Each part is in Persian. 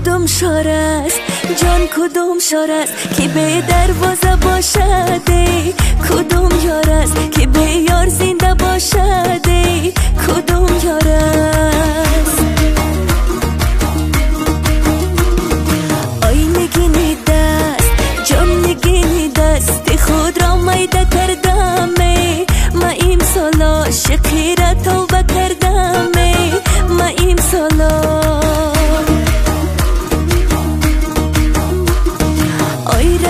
کدوم شار است جان کدوم شار است که به دروازه باشده کدوم یار است که به یار زنده باشده کدوم یار است آی نگینی دست جان نگینی دست خود را میده کردم ما این سال عاشقی را توبه کردم ما این سال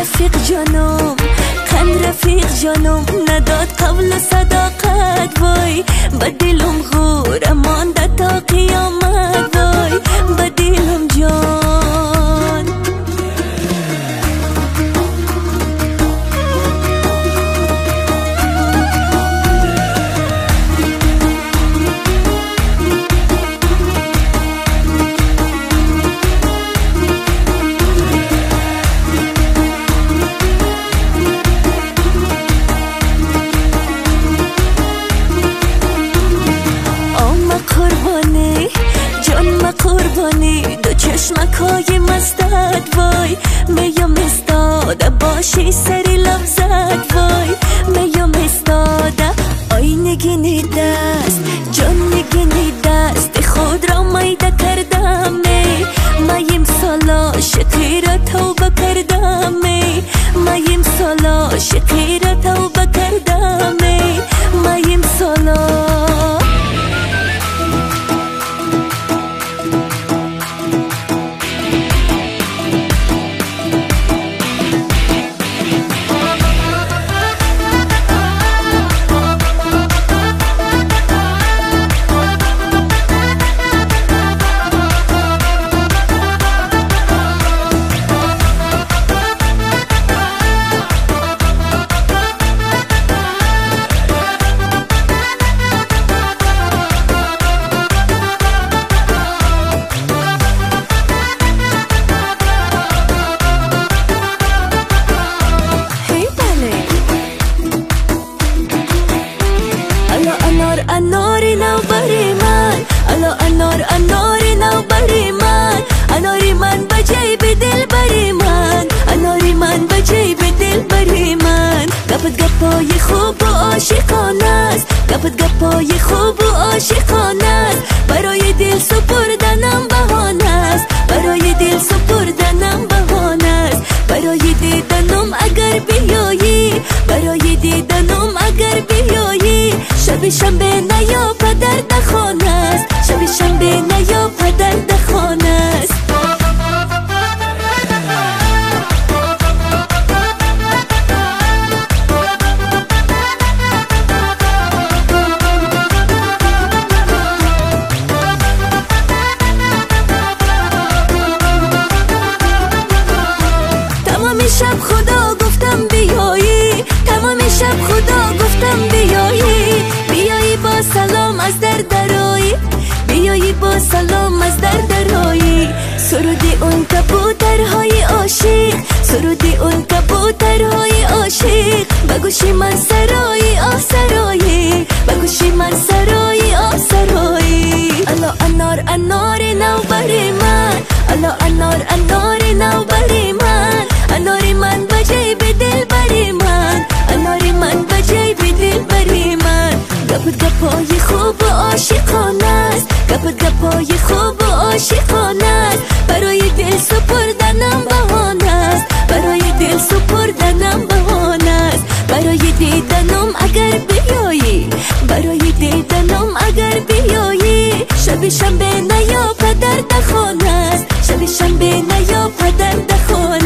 رفیق جانم قن رفیق جانم نداد قبل صداقت وای به دلم غور مانده تا قیامت وای به دلم جان قربانی دو چشمکای مستت وای میم استاده باشی سری لبزت وای میم استاده آی نگینی دست جان نگینی دست خود را میده کردم میم سالا عاشقی را توبه کردم میم سالا عاشقی را توبه کردم میم سالا اناری نو بری من الا اناری نو بری من اناری من بجیب دل بری من اناری من بجیب دل بری من گپت گپای خوب و عاشقانه است گپت گپای خوب و عاشقانه است برای دل سپردنم بهانه است برای دل سپردنم بهانه است برای دیدنم اگر بیایی برای دیدنم اگر بیایی شب شنبه نیا پدر دخانه است شب شنبه نیا پدر دخانه است تمام شب خدا گفتم بیایی تمام شب خدا گفتم بیایی بیایی با سلام از در درایی بیایی با سلام از در درایی سرودی اون کبوترهای عاشق سرودی اون کبوترهای عاشق بگوشی من سرایی آه سرایی بگوشی من سرایی آه سرایی الا انار اناری نو بری من الا اناری نو بری من اناری من بجیب دل بری من اناری من بجیب دل بری من گپت گپای خوب و عاشقانه است گپت گپای خوب و عاشقانه است برای دل سپردنم بهانه است برای دل سپردنم بهانه است برای دیدنم اگر بیایی برای دیدنم اگر بیایی شب شنبه نیا پدر دخانه است شب شنبه نیا پدر دخانه